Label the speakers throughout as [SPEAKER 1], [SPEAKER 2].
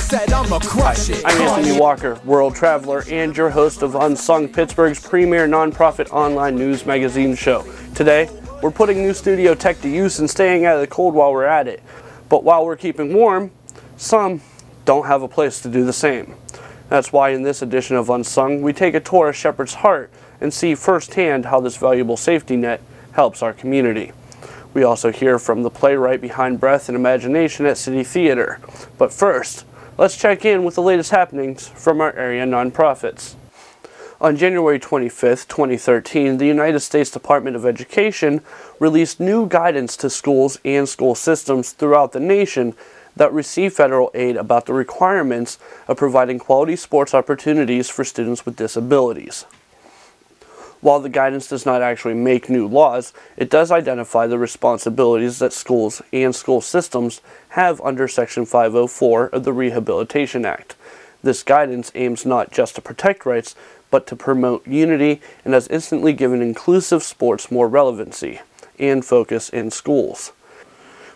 [SPEAKER 1] said I'ma crush it.
[SPEAKER 2] I'm Anthony Walker, world traveler and your host of Unsung, Pittsburgh's premier nonprofit online news magazine show. Today, we're putting new studio tech to use and staying out of the cold while we're at it. But while we're keeping warm, some don't have a place to do the same. That's why in this edition of Unsung, we take a tour of Sheperd's heart and see firsthand how this valuable safety net helps our community. We also hear from the playwright behind Breath and Imagination at City Theater. But first, let's check in with the latest happenings from our area nonprofits. On January 25th, 2013, the United States Department of Education released new guidance to schools and school systems throughout the nation that receive federal aid about the requirements of providing quality sports opportunities for students with disabilities. While the guidance does not actually make new laws, it does identify the responsibilities that schools and school systems have under Section 504 of the Rehabilitation Act. This guidance aims not just to protect rights, but to promote unity and has instantly given inclusive sports more relevancy and focus in schools.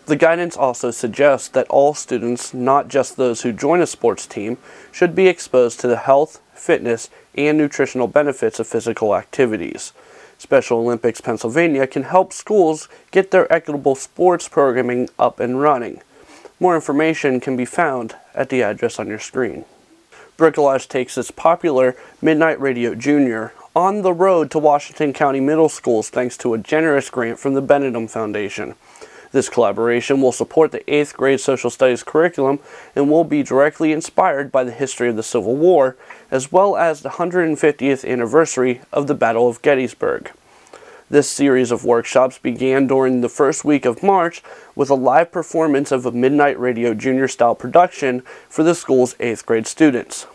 [SPEAKER 2] The guidance also suggests that all students, not just those who join a sports team, should be exposed to the health, fitness, and nutritional benefits of physical activities. Special Olympics Pennsylvania can help schools get their equitable sports programming up and running. More information can be found at the address on your screen. Bricolage takes its popular Midnight Radio Junior on the road to Washington County middle schools thanks to a generous grant from the Benedum Foundation. This collaboration will support the 8th grade social studies curriculum and will be directly inspired by the history of the Civil War, as well as the 150th anniversary of the Battle of Gettysburg. This series of workshops began during the first week of March with a live performance of a Midnight Radio Junior style production for the school's 8th grade students.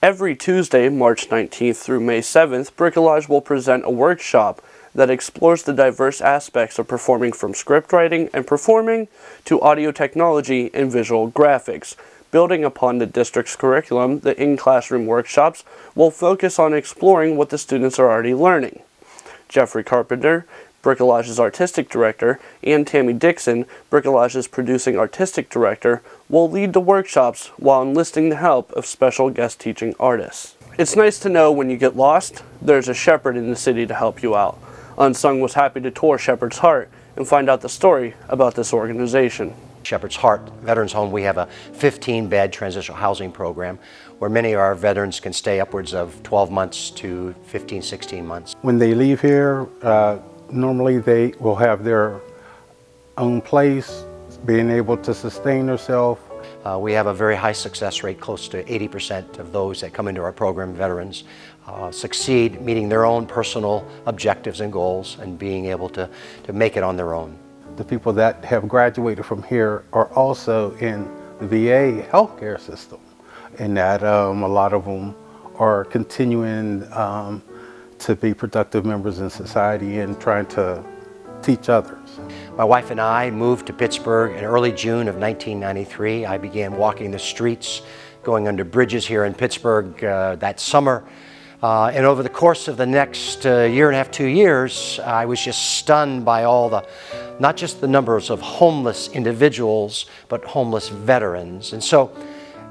[SPEAKER 2] Every Tuesday, March 19th through May 7th, Bricolage will present a workshop that explores the diverse aspects of performing, from script writing and performing to audio technology and visual graphics. Building upon the district's curriculum, the in-classroom workshops will focus on exploring what the students are already learning. Jeffrey Carpenter, Bricolage's artistic director, and Tammy Dixon, Bricolage's producing artistic director, will lead the workshops while enlisting the help of special guest teaching artists. It's nice to know when you get lost, there's a Sheperd in the city to help you out. Unsung was happy to tour Sheperd's Heart and find out the story about this organization.
[SPEAKER 3] Sheperd's Heart Veterans Home, we have a 15-bed transitional housing program where many of our veterans can stay upwards of 12 months to 15, 16 months.
[SPEAKER 4] When they leave here, normally they will have their own place, being able to sustain themselves.
[SPEAKER 3] We have a very high success rate, close to 80% of those that come into our program, veterans, succeed meeting their own personal objectives and goals and being able to make it on their own.
[SPEAKER 4] The people that have graduated from here are also in the VA healthcare system, and that a lot of them are continuing to be productive members in society and trying to teach others.
[SPEAKER 3] My wife and I moved to Pittsburgh in early June of 1993. I began walking the streets, going under bridges here in Pittsburgh that summer. And over the course of the next year and a half, 2 years, I was just stunned by not just the numbers of homeless individuals, but homeless veterans. And so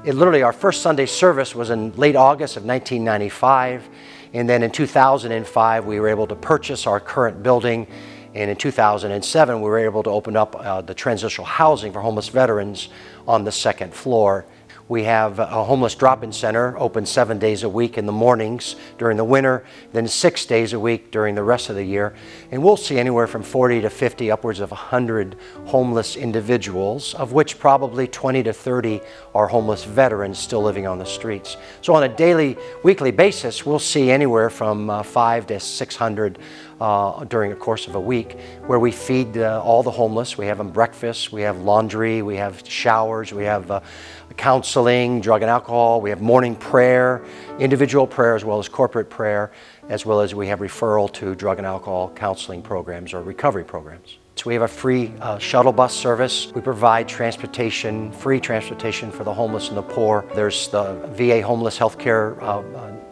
[SPEAKER 3] literally our first Sunday service was in late August of 1995. And then in 2005, we were able to purchase our current building. And in 2007, we were able to open up the transitional housing for homeless veterans on the second floor. We have a homeless drop-in center open 7 days a week in the mornings during the winter, then 6 days a week during the rest of the year. And we'll see anywhere from 40 to 50, upwards of 100 homeless individuals, of which probably 20 to 30 are homeless veterans still living on the streets. So on a daily, weekly basis, we'll see anywhere from 500 to 600 during the course of a week, where we feed all the homeless. We have them breakfast, we have laundry, we have showers, we have counseling, drug and alcohol, we have morning prayer, individual prayer as well as corporate prayer, as well as we have referral to drug and alcohol counseling programs or recovery programs. So we have a free shuttle bus service. We provide transportation, free transportation for the homeless and the poor. There's the VA homeless healthcare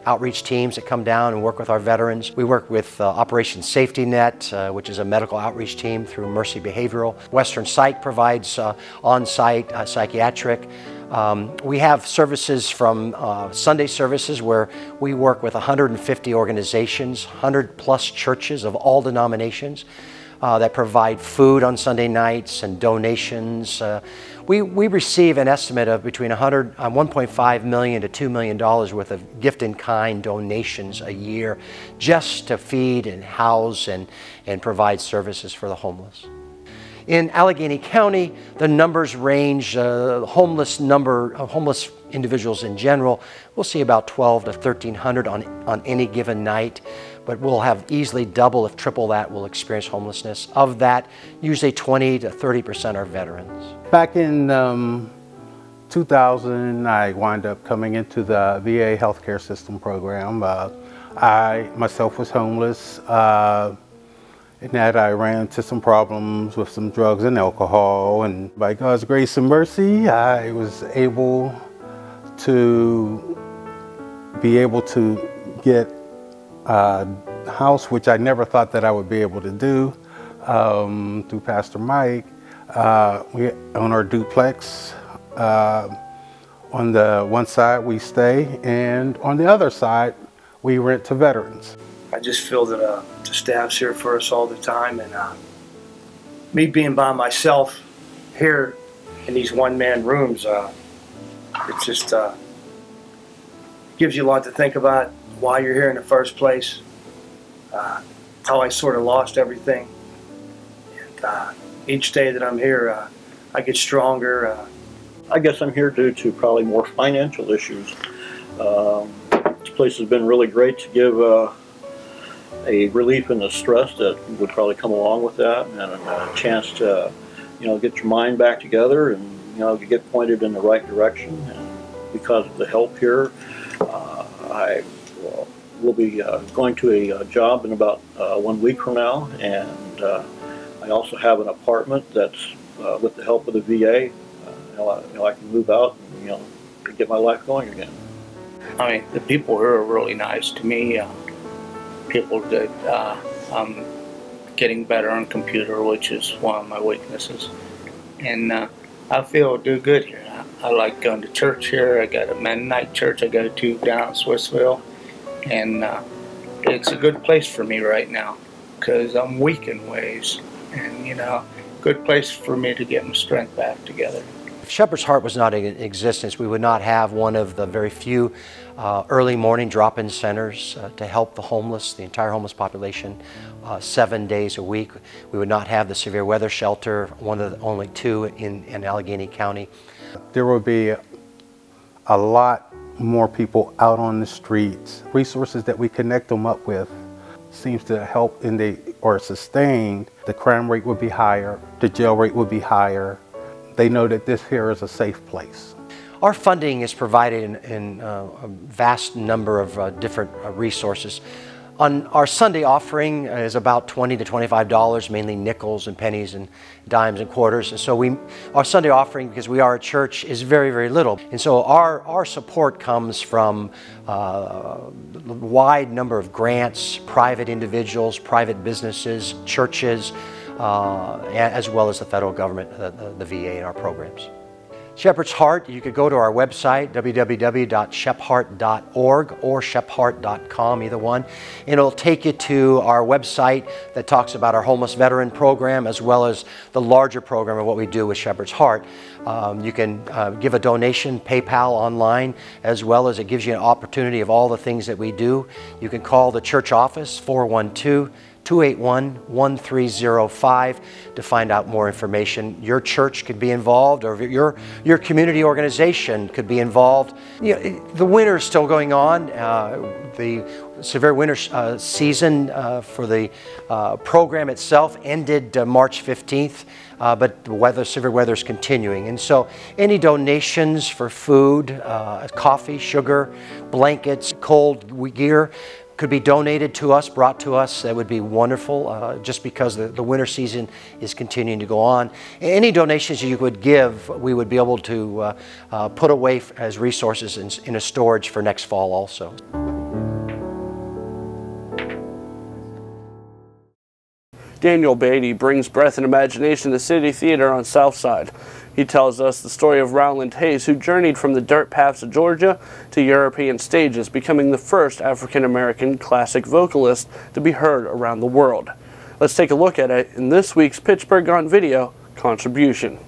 [SPEAKER 3] outreach teams that come down and work with our veterans. We work with Operation Safety Net, which is a medical outreach team through Mercy Behavioral. Western Psych provides on-site psychiatric We have services from Sunday services where we work with 150 organizations, 100+ churches of all denominations that provide food on Sunday nights and donations. We receive an estimate of between $1.5 million to $2 million worth of gift-in-kind donations a year just to feed and house and provide services for the homeless. In Allegheny County, the numbers range, homeless individuals in general, we'll see about 12 to 1,300 on any given night, but we'll have easily double, if triple that, will experience homelessness. Of that, usually 20 to 30% are veterans.
[SPEAKER 4] Back in 2000, I wound up coming into the VA healthcare system program. I myself was homeless. In that I ran into some problems with some drugs and alcohol, and by God's grace and mercy, I was able to get a house, which I never thought that I would be able to do, through Pastor Mike. We own our duplex. On the one side we stay, and on the other side we rent to veterans.
[SPEAKER 1] I just feel that the staff's here for us all the time, and me being by myself here in these one-man rooms, it just gives you a lot to think about, why you're here in the first place, how I sort of lost everything, and each day that I'm here, I get stronger.
[SPEAKER 5] I guess I'm here due to probably more financial issues. This place has been really great to give a relief in the stress that would probably come along with that, and a chance to, get your mind back together and, get pointed in the right direction. And because of the help here, I will be going to a job in about 1 week from now, and I also have an apartment that's with the help of the VA. I can move out and get my life going again.
[SPEAKER 6] I mean, the people here are really nice to me. People that I'm getting better on computer, which is one of my weaknesses, and I feel do good here. I like going to church here. I got a Mennonite church I go to down in Swissville, and it's a good place for me right now because I'm weak in ways, and good place for me to get my strength back together.
[SPEAKER 3] If Shepherd's Heart was not in existence, we would not have one of the very few early morning drop-in centers to help the homeless, the entire homeless population, 7 days a week. We would not have the severe weather shelter, one of the only two in Allegheny County.
[SPEAKER 4] There will be a lot more people out on the streets. Resources that we connect them up with seems to help or sustain. The crime rate would be higher, the jail rate would be higher. They know that this here is a safe place.
[SPEAKER 3] Our funding is provided in a vast number of different resources. On our Sunday offering is about $20 to $25, mainly nickels and pennies and dimes and quarters. And so our Sunday offering, because we are a church, is very, very little. And so our support comes from a wide number of grants, private individuals, private businesses, churches, as well as the federal government, the VA, and our programs. Shepherd's Heart, you could go to our website, www.shephart.org or shephart.com, either one, and it'll take you to our website that talks about our homeless veteran program as well as the larger program of what we do with Shepherd's Heart. You can give a donation, PayPal online, as well as it gives you an opportunity of all the things that we do. You can call the church office, 412-281-1305 to find out more information. Your church could be involved, or your community organization could be involved. The winter is still going on. The severe winter season for the program itself ended March 15th, but the severe weather is continuing. And so any donations for food, coffee, sugar, blankets, cold gear, could be donated to us, brought to us. That would be wonderful, just because the winter season is continuing to go on. Any donations you would give, we would be able to put away as resources in a storage for next fall also.
[SPEAKER 2] Daniel Beatty brings breath and imagination to the City Theater on Southside. He tells us the story of Roland Hayes, who journeyed from the dirt paths of Georgia to European stages, becoming the first African-American classic vocalist to be heard around the world. Let's take a look at it in this week's Pittsburgh on Video contribution.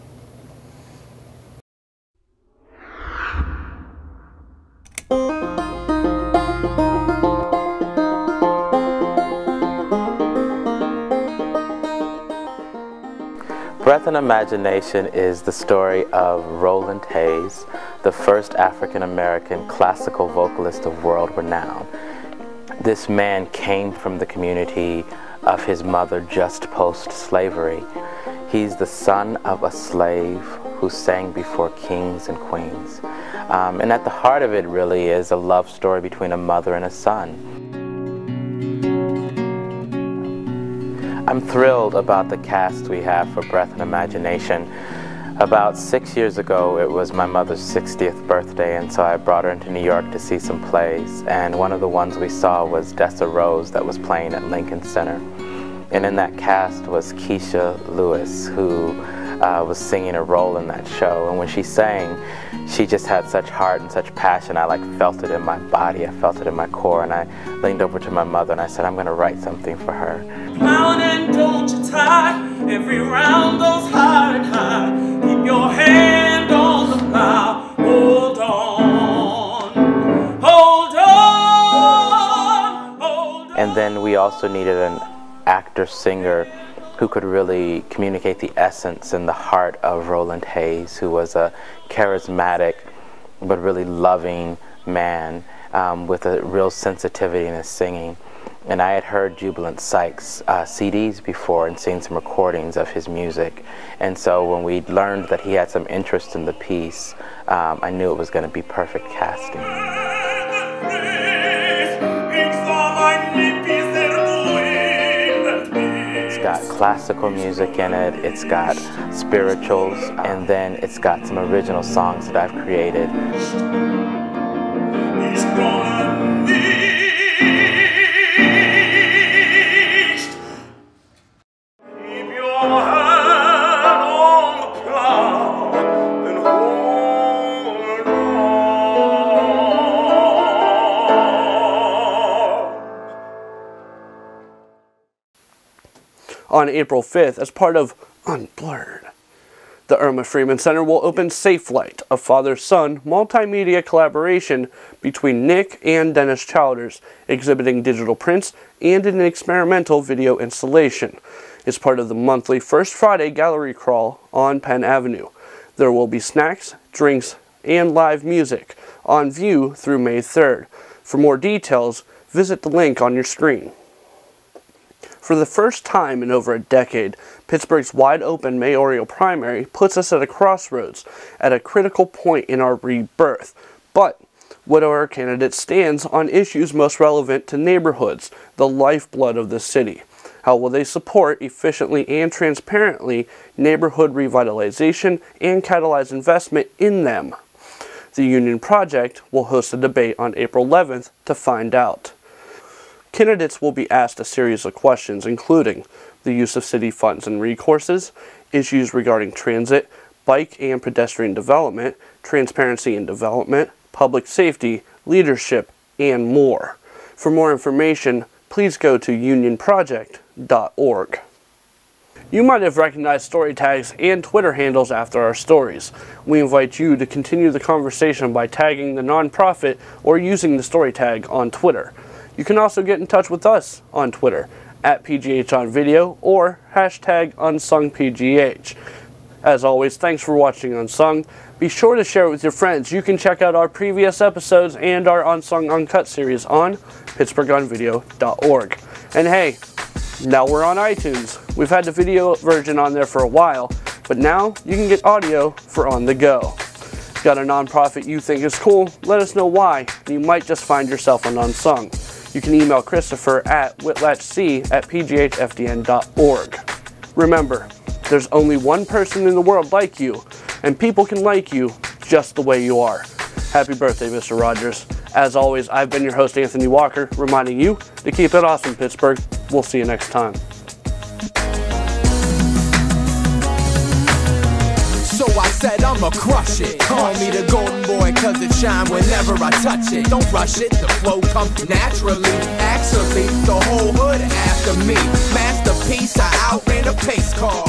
[SPEAKER 7] Breath and Imagination is the story of Roland Hayes, the first African-American classical vocalist of world renown. This man came from the community of his mother just post-slavery. He's the son of a slave who sang before kings and queens. And at the heart of it really is a love story between a mother and a son. I'm thrilled about the cast we have for Breath and Imagination. About 6 years ago, it was my mother's 60th birthday, and so I brought her into New York to see some plays. And one of the ones we saw was Dessa Rose that was playing at Lincoln Center. And in that cast was Keisha Lewis, who was singing a role in that show. And when she sang, she just had such heart and such passion. I felt it in my body, I felt it in my core, and I leaned over to my mother and I said, I'm going to write something for her.
[SPEAKER 8] Pound and don't you tie, every round goes high and high. Keep your hand on the plow, hold on, hold on, hold on.
[SPEAKER 7] And then we also needed an actor-singer who could really communicate the essence and the heart of Roland Hayes, who was a charismatic but really loving man with a real sensitivity in his singing. And I had heard Jubilant Sykes' CDs before and seen some recordings of his music. And so when we learned that he had some interest in the piece, I knew it was going to be perfect casting. It's got classical music in it, it's got spirituals, and then it's got some original songs that I've created.
[SPEAKER 2] On April 5th, as part of Unblurred, the Irma Freeman Center will open Safe Light, a father-son multimedia collaboration between Nick and Dennis Childers, exhibiting digital prints and an experimental video installation. It's part of the monthly First Friday gallery crawl on Penn Avenue. There will be snacks, drinks, and live music on view through May 3rd. For more details, visit the link on your screen. For the first time in over a decade, Pittsburgh's wide-open mayoral primary puts us at a crossroads, at a critical point in our rebirth. But what are our candidates' stands on issues most relevant to neighborhoods, the lifeblood of the city? How will they support efficiently and transparently neighborhood revitalization and catalyze investment in them? The Union Project will host a debate on April 11th to find out. Candidates will be asked a series of questions, including the use of city funds and recourses, issues regarding transit, bike and pedestrian development, transparency in development, public safety, leadership, and more. For more information, please go to unionproject.org. You might have recognized story tags and Twitter handles after our stories. We invite you to continue the conversation by tagging the nonprofit or using the story tag on Twitter. You can also get in touch with us on Twitter at PGHOnVideo or hashtag UnsungPGH. As always, thanks for watching Unsung. Be sure to share it with your friends. You can check out our previous episodes and our Unsung Uncut series on PittsburghOnVideo.org. And hey, now we're on iTunes. We've had the video version on there for a while, but now you can get audio for on the go. Got a nonprofit you think is cool? Let us know why, and you might just find yourself on Unsung. You can email Christopher at whitlatchc@pghfdn.org. Remember, there's only one person in the world like you, and people can like you just the way you are. Happy birthday, Mr. Rogers. As always, I've been your host, Anthony Walker, reminding you to keep it awesome, Pittsburgh. We'll see you next time.
[SPEAKER 9] So I said I'ma crush it. Call me the golden boy cause it shine whenever I touch it. Don't rush it, the flow comes naturally. Actually, the whole hood after me. Masterpiece, I outran a pace car.